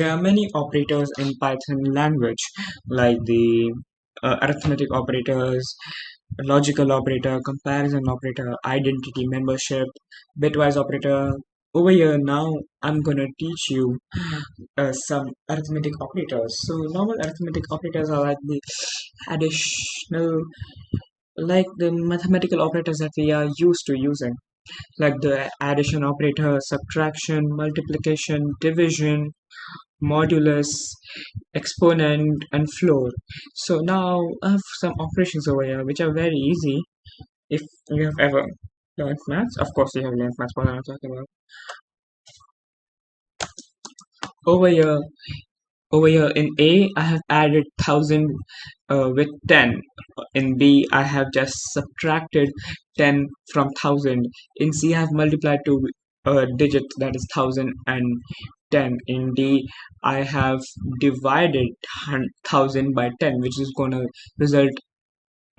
There are many operators in Python language, like the arithmetic operators, logical operator, comparison operator, identity membership, bitwise operator. Over here now, I'm gonna teach you some arithmetic operators. So normal arithmetic operators are like the additional, like the mathematical operators that we are used to using, like the addition operator, subtraction, multiplication, division, modulus, exponent, and floor. So now I have some operations over here which are very easy. If you have ever learned maths, of course you have learned maths, what I'm talking about. Over here, over here in A, I have added 1000 with 10. In B, I have just subtracted 10 from 1000. In C, I have multiplied two digits, that is 1010. In D, I have divided 1000 by 10, which is going to result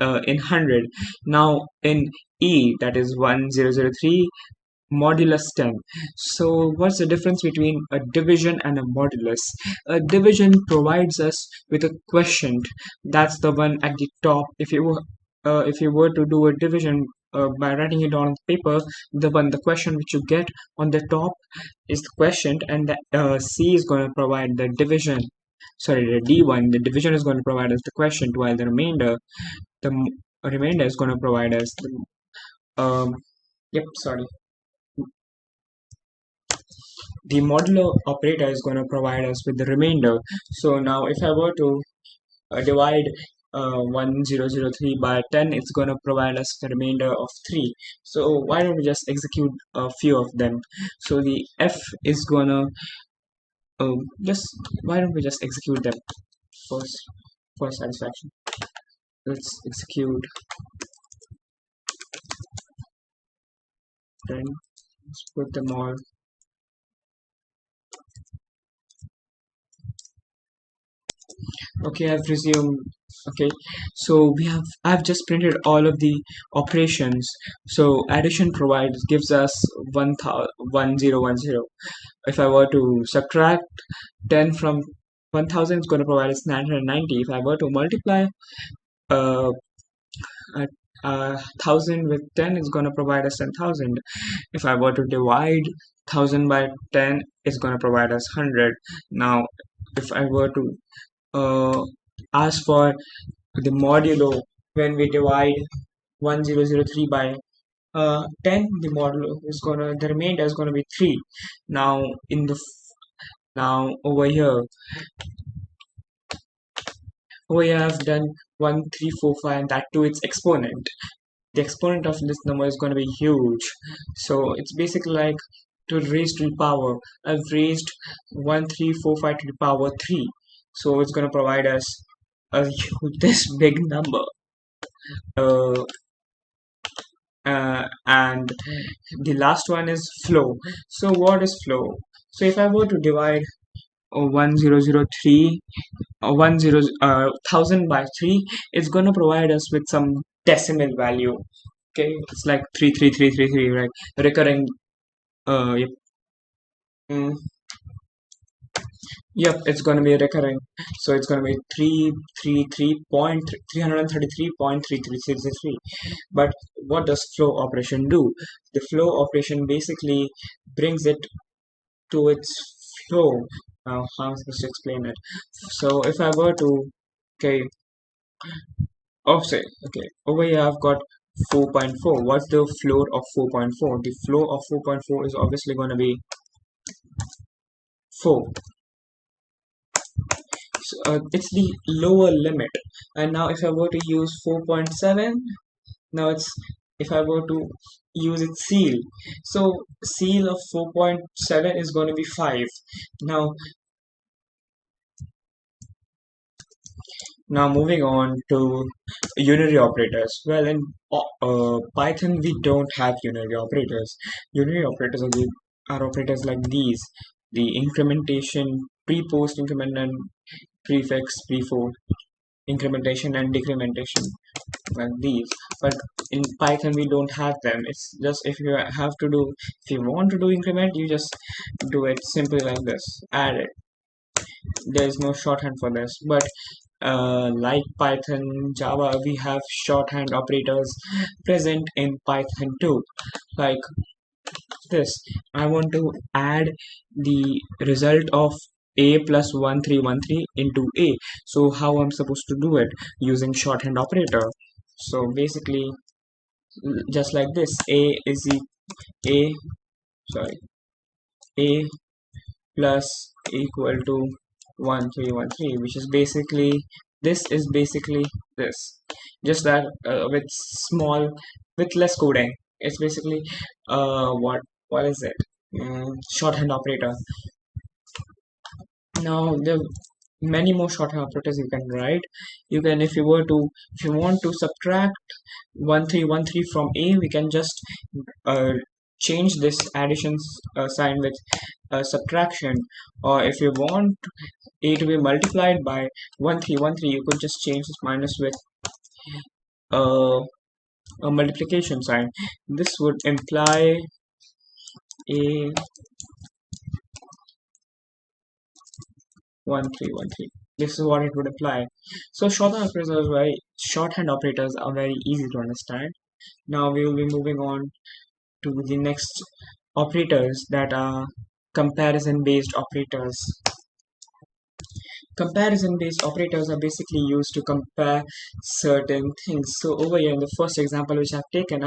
in 100. Now in E, that is 1003, modulus 10. So what's the difference between a division and a modulus? A division provides us with a quotient. That's the one at the top. If you were to do a division by writing it on paper, the question which you get on the top is the quotient, and the C is going to provide the division. Sorry, the D1, the division is going to provide us the quotient, while the remainder is going to provide us the modulo operator is going to provide us with the remainder. So now if I were to divide 1003 by 10, it's going to provide us the remainder of 3. So why don't we just execute a few of them? So the F is going to just why don't we just execute them first for satisfaction. Let's execute 10. Let's put them all. Okay, I've resumed. Okay, so I've just printed all of the operations. So addition gives us 1010. If I were to subtract 10 from 1000, it's going to provide us 990. If I were to multiply uh, 1000 with 10, it's going to provide us 10,000. If I were to divide 1000 by 10, it's going to provide us 100. Now if I were to ask for the modulo when we divide 1003 by 10, the remainder is gonna be 3. Now now over here I've done 1345, and that too its exponent. The exponent of this number is going to be huge, so it's basically like to raise to the power. I've raised 1345 to the power 3, so it's going to provide us this big number. And the last one is flow. So what is flow? So if I were to divide 1003 1000 by 3, it's going to provide us with some decimal value. Okay, it's like 33333, right? Recurring. Yep. Yep, it's going to be recurring. So it's going to be 333.333.3333. But what does flow operation do? The flow operation basically brings it to its flow. Now how am I supposed to explain it? So if I were to, okay, over here I've got 4.4. What's the floor of 4.4? The floor of 4.4 is obviously going to be 4. So it's the lower limit. And now if I were to use 4.7, now if I were to use its seal, so seal of 4.7 is going to be 5. Now moving on to unary operators. Well, in Python we don't have unary operators. Unary operators are operators like these: the incrementation, pre-post increment, and prefix, before incrementation and decrementation, like these. But in Python we don't have them. It's just if you want to do increment, you just do it simply like this: add it. there is no shorthand for this, but like Python, Java, we have shorthand operators present in Python too. Like this, I want to add the result of a plus 1313 into a. So how I'm supposed to do it? Using shorthand operator. So basically, just like this, a is a sorry a plus equal to 1313, which is basically, this is basically this, just that with small, with less coding. It's basically what is it, shorthand operator. Now there are many more shorthand operators you can write. You can, if you want to subtract 1313 from a, we can just uh, change this addition sign with subtraction. Or if you want a to be multiplied by 1313, you could just change this minus with uh, a multiplication sign. This would imply a 1313. This is what it would imply. So shorthand operators are very easy to understand. Now we will be moving on to the next operators, that are comparison based operators. Comparison based operators are basically used to compare certain things. So over here in the first example which I've taken,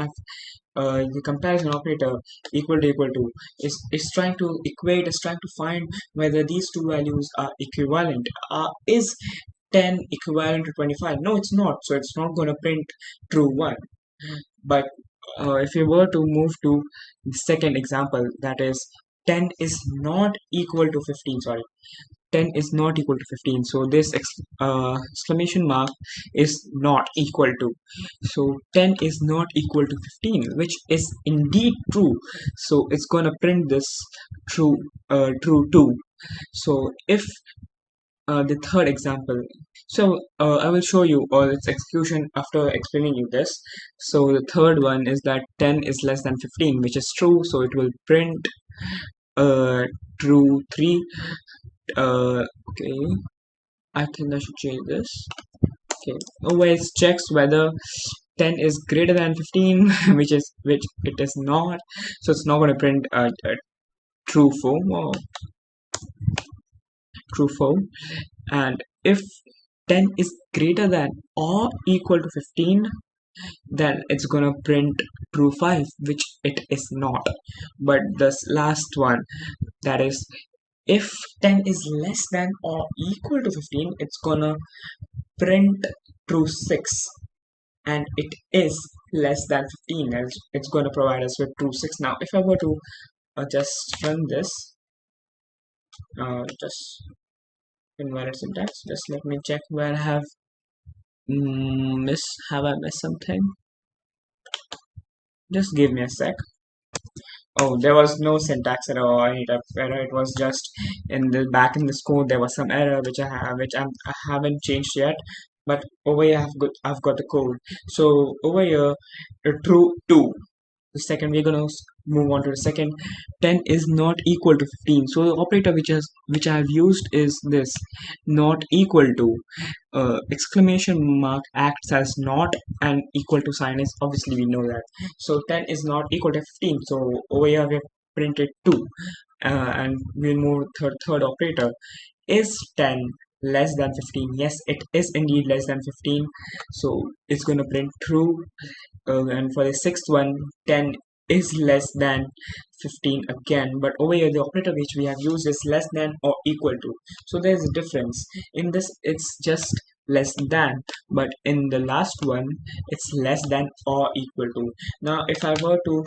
the comparison operator equal to is trying to equate, is trying to find whether these two values are equivalent. Is 10 equivalent to 25? No, it's not. So it's not going to print true 1. But if you were to move to the second example, that is 10 is not equal to 15, sorry, 10 is not equal to 15. So this exclamation mark is not equal to, so 10 is not equal to 15, which is indeed true. So it's gonna print this true, true 2. So if the third example, so I will show you all its execution after explaining you this. So the third one is that 10 is less than 15, which is true, so it will print uh, true 3. Okay, I think I should change this. Okay, always checks whether 10 is greater than 15, which it is not. So it's not going to print a true 4 or true 4. And if 10 is greater than or equal to 15, then it's gonna print true 5, which it is not. But this last one, that is, if 10 is less than or equal to 15, it's gonna print true 6, and it is less than 15, and it's going to provide us with true 6. Now if I were to just run this, just invalid syntax, just let me check where I have have I missed something. Just give me a sec. Oh, there was no syntax error or any type of error. It was just in the back in this code there was some error which I haven't changed yet. But over here I've got the code. So over here, true 2. The second, we're gonna move on to the second. 10 is not equal to 15. So the operator which I have used is this, not equal to. Exclamation mark acts as not, and equal to sign is, obviously we know that. So 10 is not equal to 15. So over here we have printed 2. And we'll move third operator. Is 10 less than 15? Yes, it is indeed less than 15. So it's going to print true. And for the sixth one, 10 is less than 15 again, but over here the operator which we have used is less than or equal to. So there's a difference. In this it's just less than, but in the last one it's less than or equal to. Now if I were to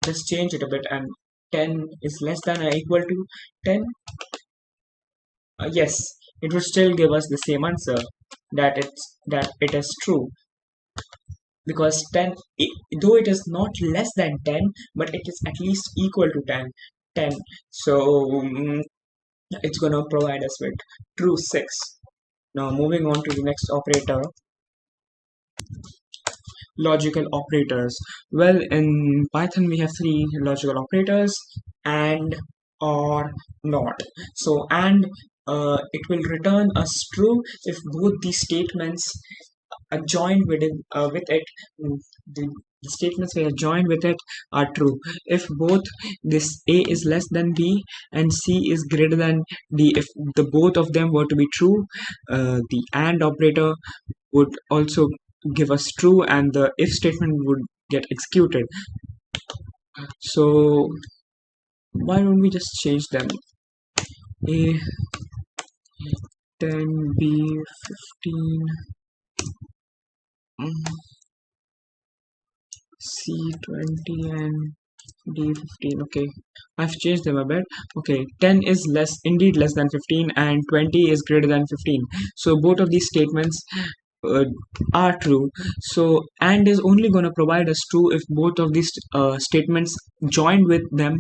just change it a bit, and 10 is less than or equal to 10, yes, it would still give us the same answer, that it is true, because 10, though it is not less than 10, but it is at least equal to 10. So it's gonna provide us with true 6. Now moving on to the next operator, logical operators. Well, in Python we have 3 logical operators: and, or, not. So and it will return us true if both these statements are joined with it. mm, the, the statements we are joined with it are true. If both this A is less than B and C is greater than D, if the both of them were to be true, the AND operator would also give us true and the if statement would get executed. So why don't we just change them? A 10, B 15, C 20 and D 15. Okay, I've changed them a bit. Okay, 10 is indeed less than 15 and 20 is greater than 15. So both of these statements uh, are true. So AND is only going to provide us true if both of these statements joined with them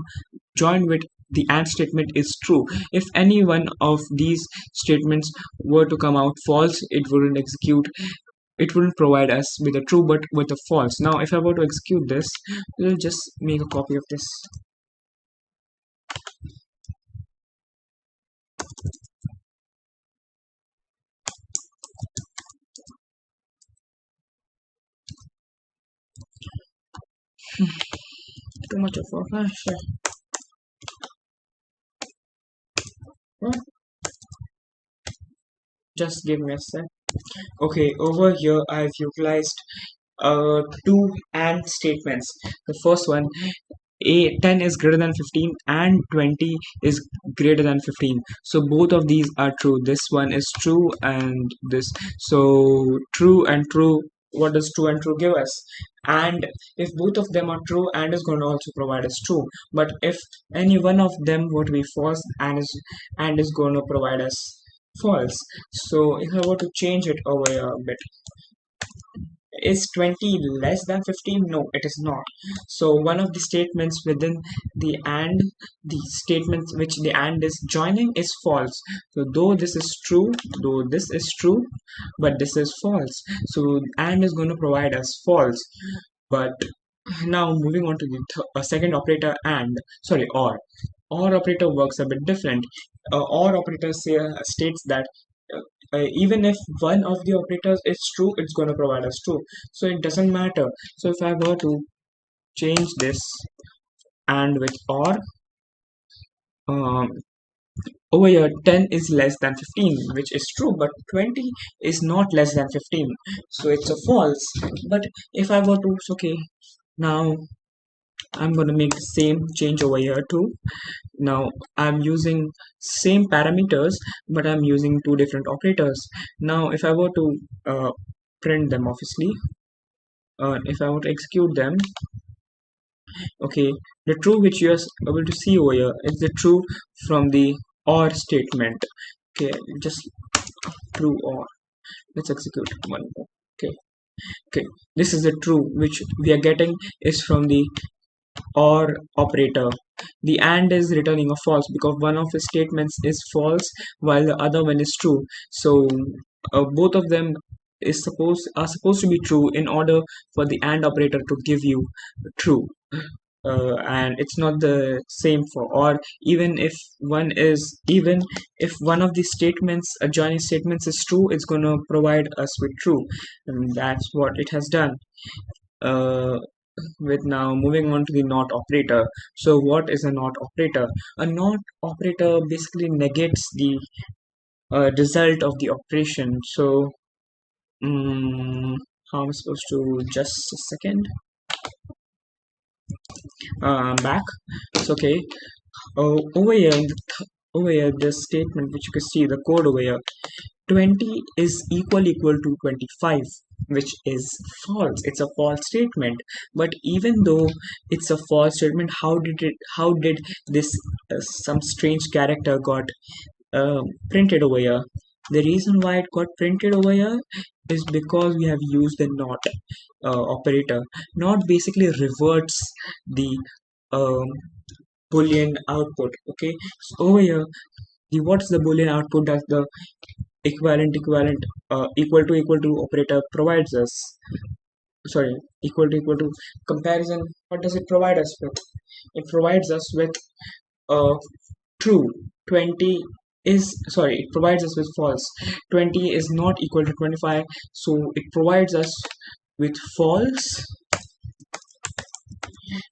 joined with the AND statement is true. If any one of these statements were to come out false, it wouldn't provide us with a true but with a false. Now if I were to execute this, we'll just make a copy of this. Too much of a shit. What? Just give me a sec. Okay, over here I've utilized two AND statements. The first one, a 10 is greater than 15 and 20 is greater than 15, so both of these are true. This one is true and this, so true and true. What does true and true give us? And if both of them are true, and is going to also provide us true. But if any one of them were to be false, and is going to provide us false. So if I were to change it over here a bit, is 20 less than 15? No, it is not. So one of the statements within the AND, the statements which the AND is joining is false. So though this is true, but this is false. So AND is going to provide us false. But now moving on to the second operator, and sorry, or. Or operator works a bit different. Or operator states that even if one of the operators is true, it's going to provide us true. So it doesn't matter. So if I were to change this and with or, um, over here 10 is less than 15, which is true, but 20 is not less than 15, so it's a false. But if I were to, okay, now I'm going to make the same change over here too. Now I'm using same parameters, but I'm using two different operators. Now if I were to print them, obviously, if I were to execute them, okay, the true which you are able to see over here is the true from the or statement. Okay, just true or. Let's execute one more. Okay, okay, this is the true which we are getting is from the or operator. The and is returning a false because one of the statements is false while the other one is true. So both of them are supposed to be true in order for the and operator to give you true. And it's not the same for or. Even if one of the statements, adjoining statements, is true, it's going to provide us with true, and that's what it has done. uh, with now moving on to the not operator. So what is a not operator? A not operator basically negates the result of the operation. So how am I supposed to, just a second, I'm back. It's okay. Over here over here, this statement which you can see the code over here, 20 is equal to 25, which is false. It's a false statement. But even though it's a false statement, how did this some strange character got printed over here? The reason why it got printed over here is because we have used the not operator. Not basically reverts the um, Boolean output. Okay, so over here, what's the Boolean output that the equivalent equal to operator provides us? Sorry, equal to comparison. What does it provide us with? It provides us with true. 20 it provides us with false. 20 is not equal to 25, so it provides us with false.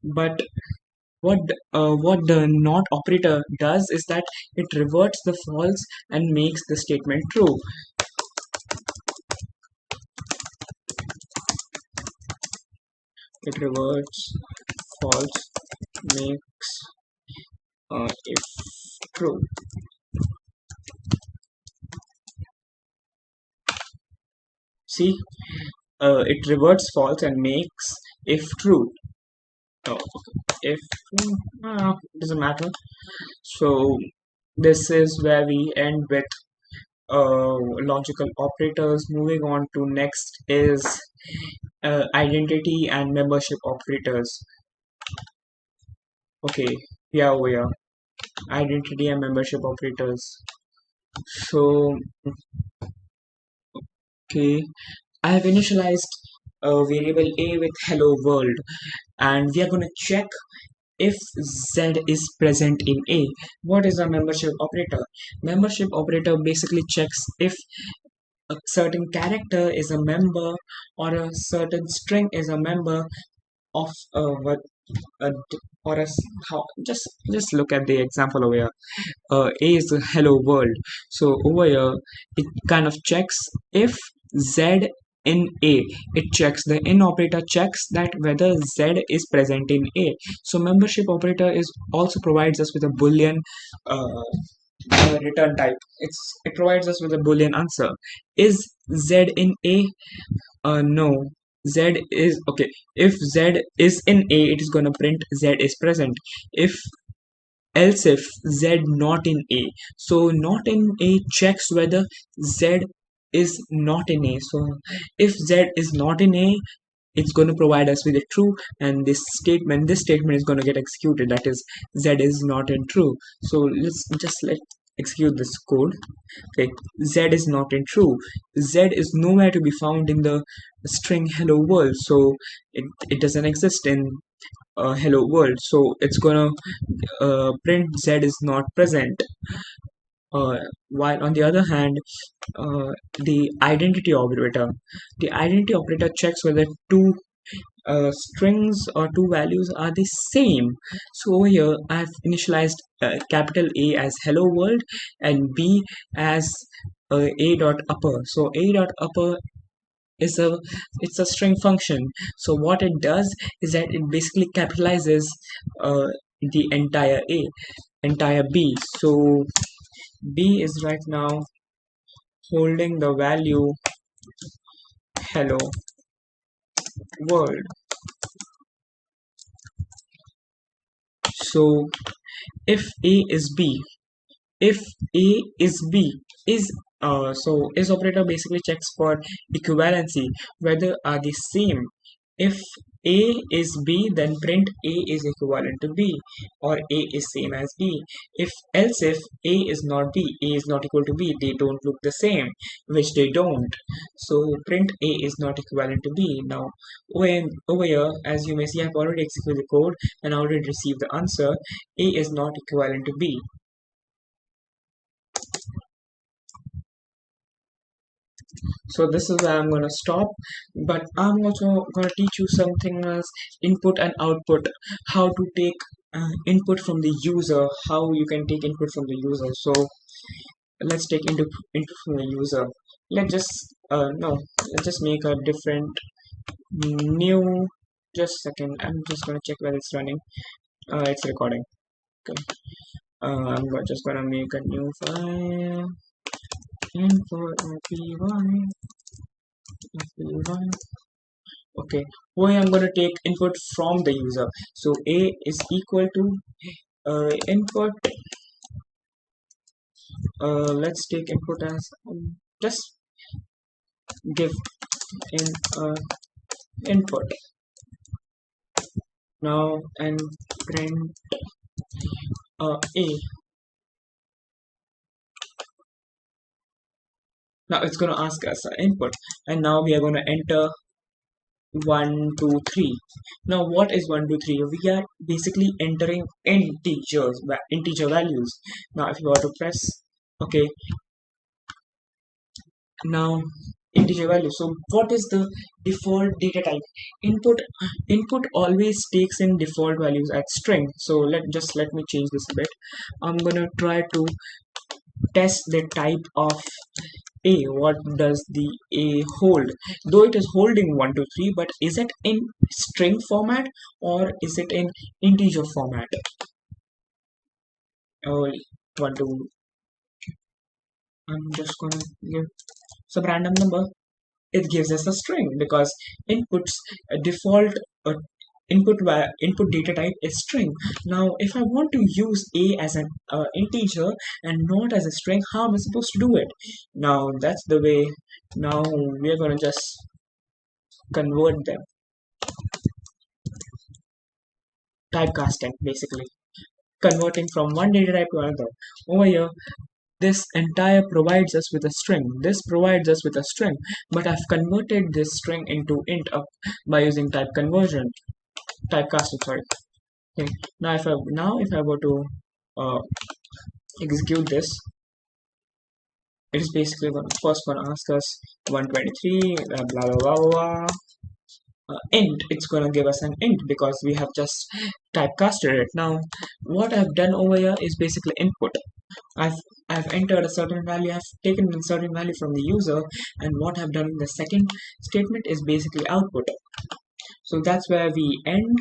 But what the not operator does is that it reverts the false and makes the statement true. It reverts false, makes if true. See, it reverts false and makes if true. Oh, if doesn't matter. So this is where we end with logical operators. Moving on to next is identity and membership operators. Okay, yeah, over here. Identity and membership operators. So, okay, I have initialized a variable a with hello world, and we are going to check if z is present in a. What is a membership operator? Membership operator basically checks if a certain character is a member or a certain string is a member of what a, or a how just look at the example over here. A is the hello world, so over here it kind of checks if z in a. It checks, the in operator checks that whether z is present in a. So membership operator is also provides us with a boolean uh, return type. It provides us with a boolean answer. Is z in a? No, z is okay. If z is in a, it is going to print z is present. If else if z not in a, so not in a checks whether z is not in a. So if z is not in a, it's going to provide us with a true, and this statement is going to get executed, that is z is not in true. So let's execute this code. Okay, z is not in true. Z is nowhere to be found in the string hello world, so it doesn't exist in hello world, so it's gonna print z is not present. While on the other hand, uh, the identity operator checks whether two strings or two values are the same. So over here I've initialized capital A as hello world and B as a dot upper. So a dot upper is a string function. So what it does is that it basically capitalizes uh, the entire B. So B is right now holding the value hello world. So if A is B, if A is B is so is operator basically checks for equivalency, whether are the same. If A is B, then print A is equivalent to B or A is same as B. If A is not B, A is not equal to B, they don't look the same, which they don't. So print A is not equivalent to B. Now over here, as you may see, I've already executed the code and already received the answer. A is not equivalent to B. So this is where I'm going to stop, but I'm also going to teach you something as input and output, how to take input from the user, how you can take input from the user. So let's take input from the user. Let's just no let's just make a different new, just a second, I'm just going to check whether it's running. It's recording. Okay. Just going to make a new file, input py. Okay, why I'm going to take input from the user. So a is equal to input. Let's take input as just give in input now and print a. Now it's going to ask us input, and now we are going to enter 1 2 3. Now what is 1 2 3? We are basically entering integer values. Now if you were to press Okay, now integer value. So what is the default data type? Input always takes in default values as string. So let me change this a bit. I'm gonna try to test the type of a. What does the a hold? Though it is holding 1 to 3, but is it in string format or is it in integer format? Oh, 1 to, I'm just gonna give some random number. It gives us a string because inputs default uh, input data type is string. Now if I want to use a as an integer and not as a string, how am I supposed to do it? Now that's the way. Now we are going to just convert them, typecasting basically, converting from one data type to another. Over here, this entire provides us with a string. This provides us with a string, but I've converted this string into int by using type conversion, typecasting. Sorry. Okay. Now if I were to uh, execute this, it is basically first going to ask us 123 blah blah blah blah. Int. It's going to give us an int because we have just typecasted it. Now what I've done over here is basically input. I've I've entered a certain value, I've taken a certain value from the user, and what I've done in the second statement is basically output. So that's where we end.